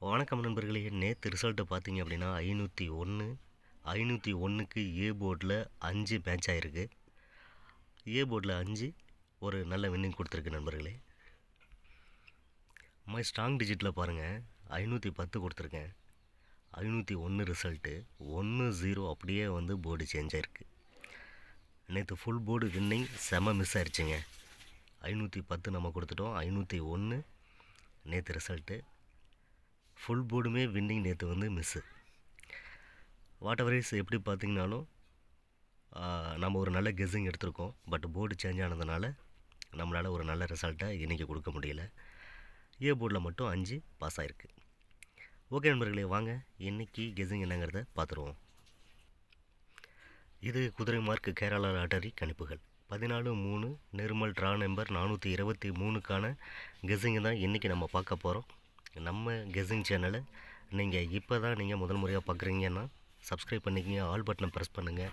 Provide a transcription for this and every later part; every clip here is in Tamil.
வணக்கம் நண்பர்களே. நேற்று ரிசல்ட்டு பார்த்தீங்க அப்படின்னா 501க்கு ஏ போர்டில் 5 மேட்ச் ஆகிருக்கு. ஏ போர்டில் 5 ஒரு நல்ல வின்னிங் கொடுத்துருக்கு நண்பர்களே. மை ஸ்ட்ராங் டிஜிட்டில் பாருங்கள், 510 கொடுத்துருக்கேன். 501 ரிசல்ட்டு 1-0 அப்படியே போர்டு சேஞ்ச் ஆகிருக்கு. நேற்று ஃபுல் போர்டு வின்னிங் செம மிஸ் ஆயிடுச்சுங்க. 510 நம்ம கொடுத்துட்டோம். 501 நேற்று ரிசல்ட்டு ஃபுல் போர்டுமே வின்னிங் நேற்று மிஸ்ஸு. வாட் எவர் இஸ் எப்படி பார்த்திங்கனாலும் நம்ம ஒரு நல்ல கெஸ்ஸிங் எடுத்திருக்கோம். பட் போர்டு சேஞ்ச் ஆனதுனால நம்மளால் ஒரு நல்ல ரிசல்ட்டை இன்றைக்கி கொடுக்க முடியல. ஏ போர்டில் மட்டும் 5 பாஸ் ஆகிருக்கு. ஓகே நண்பர்களே, வாங்க இன்றைக்கி கெஸ்ஸிங் என்னங்கிறத பார்த்துருவோம். இது குதிரை மார்க் கேரளா லாட்டரி கணிப்புகள் 14/3 நிர்மல் ட்ரா நம்பர் 423க்கான கெஸ்ஸிங்கை தான் இன்றைக்கி நம்ம பார்க்க போகிறோம். நம்ம கெஸ்ஸிங் சேனலை நீங்கள் முதல் முறையாக பார்க்குறீங்கன்னா சப்ஸ்கிரைப் பண்ணிக்கங்க, ஆல் பட்டனை ப்ரெஸ் பண்ணுங்கள்.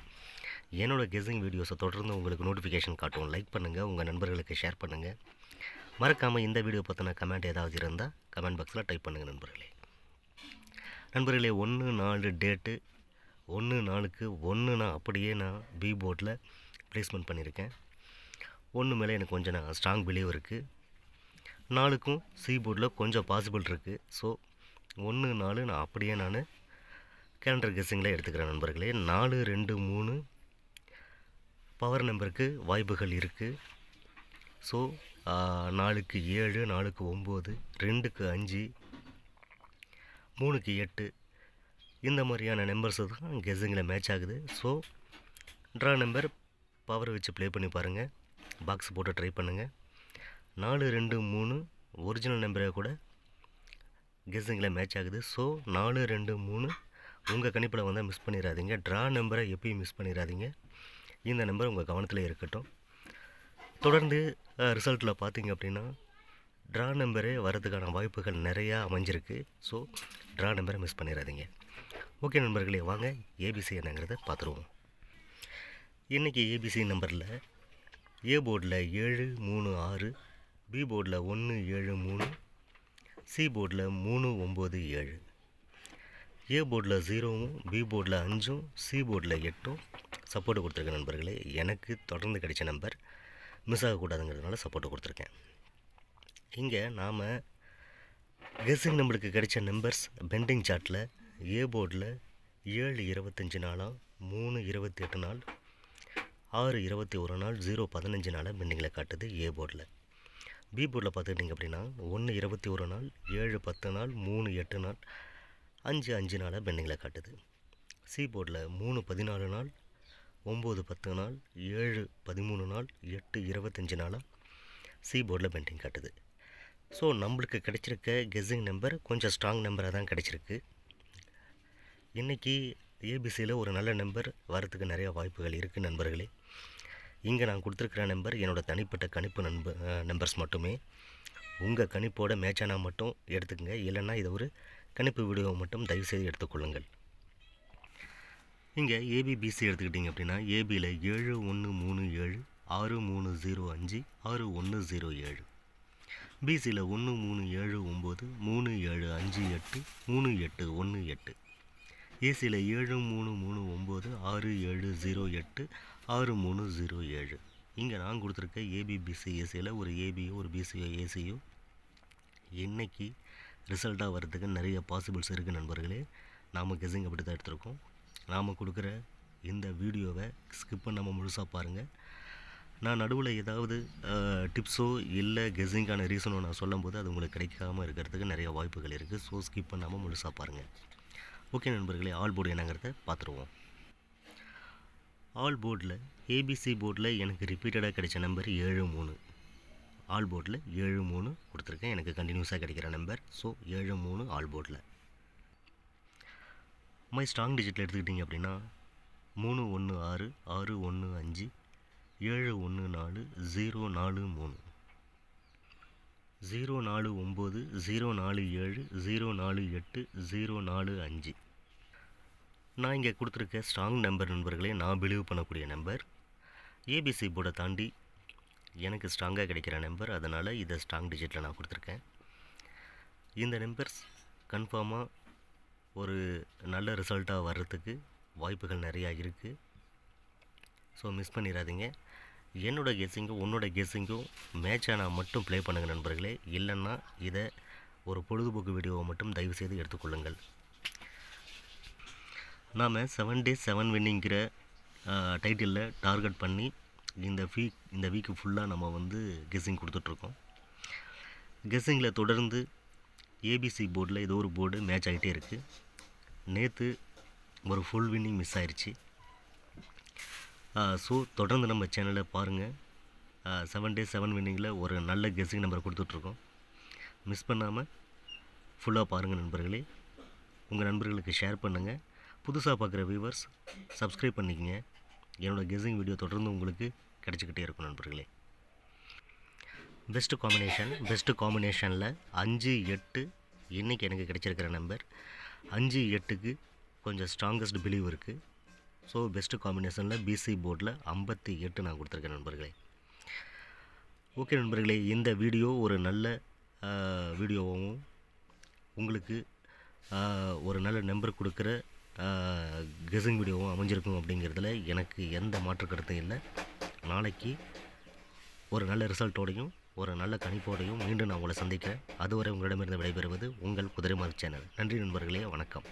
என்னோடய கெஸ்ஸிங் வீடியோஸை தொடர்ந்து உங்களுக்கு நோட்டிஃபிகேஷன் காட்டும். லைக் பண்ணுங்கள், உங்கள் நண்பர்களுக்கு ஷேர் பண்ணுங்கள். மறக்காமல் இந்த வீடியோ பற்றின கமெண்ட் ஏதாவது இருந்தால் கமெண்ட் பாக்ஸில் டைப் பண்ணுங்கள் நண்பர்களே. 1-4 டேட்டு 1-4க்கு 1 நான் அப்படியே பி போர்டில் ப்ளேஸ்மெண்ட் பண்ணியிருக்கேன். 1 மேலே எனக்கு கொஞ்சம் ஸ்ட்ராங் பிலீவ் இருக்குது. 4க்கும் சி போர்டில் கொஞ்சம் பாசிபிள் இருக்குது. ஸோ 1-4 நான் அப்படியே கேலண்டர் கெஸ்ஸிங்கில் எடுத்துக்கிறேன் நண்பர்களே. 4-2-3 பவர் நம்பருக்கு வாய்ப்புகள் இருக்குது. ஸோ 4க்கு 7, 4க்கு 9, 2க்கு 5, 3க்கு 8 இந்த மாதிரியான நம்பர்ஸு தான் கெஸ்ஸிங்கில் மேட்ச் ஆகுது. ஸோ ட்ரா நம்பர் பவர் வச்சு ப்ளே பண்ணி பாருங்கள், பாக்ஸ் போட்டு ட்ரை பண்ணுங்கள். 4-2-3 ஒரிஜினல் நம்பரை கூட கெஸ்ஸிங்கில் மேட்ச் ஆகுது. ஸோ 4-2-3 உங்கள் கணிப்பில் மிஸ் பண்ணிடாதீங்க. ட்ரா நம்பரை எப்பயும் மிஸ் பண்ணிடாதீங்க. இந்த நம்பர் உங்கள் கவனத்தில் இருக்கட்டும். தொடர்ந்து ரிசல்ட்டில் பார்த்தீங்க அப்படின்னா ட்ரா நம்பரே வரதுக்கான வாய்ப்புகள் நிறையா அமைஞ்சிருக்கு. ஸோ ட்ரா நம்பரை மிஸ் பண்ணிடாதீங்க. ஓகே நண்பர்களே, வாங்க ஏபிசி என்னங்கிறத பார்த்துருவோம். இன்றைக்கி ஏபிசி நம்பரில் ஏ போர்டில் 7-3-6, பி போர்டில் 1-7-3, சி போர்டில் 3-9-7. ஏ போர்டில் 0வும் பி போர்டில் 5ம் சி போர்டில் 8ம் சப்போர்ட்டு கொடுத்துருக்கேன் நண்பர்களே. எனக்கு தொடர்ந்து கிடைச்ச நம்பர் மிஸ் ஆகக்கூடாதுங்கிறதுனால சப்போர்ட்டு கொடுத்துருக்கேன். இங்கே நாம் கெஸ்ஸிங் நம்பருக்கு கிடைச்ச நம்பர்ஸ் பெண்டிங் சார்ட்டில் ஏ போர்டில் 7-25 நாளாக, 3-28 நாள், 6-21 நாள், 0-15 நாளாக பெண்டிங்கில் காட்டுது ஏ போர்டில். பி போர்டில் பார்த்துக்கிட்டிங்க அப்படின்னா 1-21 நாள், 7-10 நாள், 3-8 நாள், 5-5 நாளாக பெண்டிங்கில் காட்டுது. சி போர்டில் 3-14 நாள், 9-10 நாள், 7-13 நாள், 8-25 நாளாக சி போர்டில் பெண்டிங் காட்டுது. ஸோ நம்மளுக்கு கிடைச்சிருக்க கெஸ்ஸிங் நம்பர் கொஞ்சம் ஸ்ட்ராங் நம்பராக தான் கிடைச்சிருக்கு. இன்றைக்கி ஏபிசியில் ஒரு நல்ல நம்பர் வரத்துக்கு நிறையா வாய்ப்புகள் இருக்குது நண்பர்களே. இங்கே நான் கொடுத்துருக்குற நம்பர் என்னோடய தனிப்பட்ட கணிப்பு நம்பர்ஸ் மட்டுமே. உங்கள் கணிப்போட மேட்சானால் மட்டும் எடுத்துக்கங்க, இல்லைன்னா இதை ஒரு கணிப்பு வீடியோ மட்டும் தயவுசெய்து எடுத்துக்கொள்ளுங்கள். இங்கே ஏபிபிசி எடுத்துக்கிட்டிங்க அப்படின்னா ஏபியில் 7-1-3-7, 6-3-0-5, 6-1-0-7. பிசியில் 1-3-7-9, 3-7-5-8, 3-8-1-8. ஏசியில் 7-3-3-9, 6-7-0-8, 6-3-0-7. இங்கே நான் கொடுத்துருக்க ஏபிபிசி ஏசியில் ஒரு ஏபியோ ஒரு பிசியோ ஏசியோ இன்றைக்கி ரிசல்ட்டாக வர்றதுக்கு நிறைய பாசிபிள்ஸ் இருக்குது நண்பர்களே. நாம் கெஸ்ஸிங் அப்படி தான் எடுத்திருக்கோம். நாம் கொடுக்குற இந்த வீடியோவை ஸ்கிப் பண்ணாமல் முழுசாக பாருங்கள். நான் நடுவில் ஏதாவது டிப்ஸோ இல்லை கெஸ்ஸிங்கான ரீசனோ நான் சொல்லும்போது அது உங்களுக்கு கிடைக்காமல் இருக்கிறதுக்கு நிறைய வாய்ப்புகள் இருக்குது. ஸோ ஸ்கிப் பண்ணாமல் முழுசாக பாருங்கள். ஓகே நண்பர்களே, ஆல் போர்டு என்னங்கிறத பார்த்துருவோம். ஆல் போர்டில் ஏபிசி போர்டில் எனக்கு ரிப்பீட்டடாக கிடைச்ச நம்பர் 7-3. ஆல் போர்டில் 7-3 கொடுத்துருக்கேன், எனக்கு கண்டினியூஸாக கிடைக்கிற நம்பர். ஸோ 7-3 ஆல் போர்டில். மை ஸ்ட்ராங் டிஜிட்டில் எடுத்துக்கிட்டிங்க அப்படின்னா 3-1-6, 6-1-5, 7-1-4, 0-4-3, 0-4-9, 0-4-7, 0-4-8, 0-4-5. நான் இங்கே கொடுத்துருக்க ஸ்ட்ராங் நம்பர் நண்பர்களே, நான் பிலீவ் பண்ணக்கூடிய நம்பர். ஏபிசி போர்டை தாண்டி எனக்கு ஸ்ட்ராங்காக கிடைக்கிற நம்பர், அதனால் இதை ஸ்ட்ராங் டிஜிட்டில் நான் கொடுத்துருக்கேன். இந்த நம்பர்ஸ் கன்ஃபார்மாக ஒரு நல்ல ரிசல்ட்டாக வர்றதுக்கு வாய்ப்புகள் நிறையா இருக்குது. ஸோ மிஸ் பண்ணிடாதீங்க. என்னோடய கெஸ்ஸிங்கும் உன்னோட கெஸ்ஸிங்கும் மேட்ச் ஆனால் மட்டும் ப்ளே பண்ணுங்கள் நண்பர்களே. இல்லைன்னா இதை ஒரு பொழுதுபோக்கு வீடியோவை மட்டும் தயவுசெய்து எடுத்துக்கொள்ளுங்கள். நாம் 7 days 7 வின்னிங்கிற டைட்டிலில் டார்கெட் பண்ணி இந்த வீக்கு ஃபுல்லாக நம்ம வந்து கெஸ்ஸிங் கொடுத்துட்ருக்கோம். கெஸ்ஸிங்கில் தொடர்ந்து ஏபிசி போர்டில் ஏதோ ஒரு போர்டு மேட்ச் ஆகிட்டே இருக்குது. நேற்று ஒரு ஃபுல் வின்னிங் மிஸ் ஆயிடுச்சு. ஸோ தொடர்ந்து நம்ம சேனலை பாருங்கள். 7 days 7 வின்னிங்கில் ஒரு நல்ல கெஸ்ஸிங் நம்பர் கொடுத்துட்ருக்கோம். மிஸ் பண்ணாமல் ஃபுல்லாக பாருங்கள் நண்பர்களே. உங்கள் நண்பர்களுக்கு ஷேர் பண்ணுங்கள். புதுசாக பார்க்குற வியூவர்ஸ் சப்ஸ்கிரைப் பண்ணிக்கங்க. என்னோடய கெஸ்ஸிங் வீடியோ தொடர்ந்து உங்களுக்கு கிடச்சிக்கிட்டே இருக்கும் நண்பர்களே. பெஸ்ட்டு காம்பினேஷனில் 5, 8 இன்றைக்கி எனக்கு கிடைச்சிருக்கிற நம்பர் 5, 8க்கு கொஞ்சம் ஸ்ட்ராங்கஸ்ட் பிலீவ் இருக்குது. ஸோ பெஸ்ட்டு காம்பினேஷனில் பிசி போர்டில் 58 நான் கொடுத்துருக்கேன் நண்பர்களே. ஓகே நண்பர்களே, இந்த வீடியோ ஒரு நல்ல வீடியோவும் உங்களுக்கு ஒரு நல்ல நம்பர் கொடுக்குற கெஸ்ஸிங் வீடியோவும் அமைஞ்சிருக்கும் அப்படிங்கிறதுல எனக்கு எந்த மாற்று கருத்தும் இல்லை. நாளைக்கு ஒரு நல்ல ரிசல்ட்டோடையும் ஒரு நல்ல கணிப்போடையும் மீண்டும் நான் உங்களை சந்திக்கிறேன். அதுவரை உங்களிடமிருந்து விடைபெறுவது உங்கள் குதிரைமார் சேனல். நன்றி நண்பர்களே, வணக்கம்.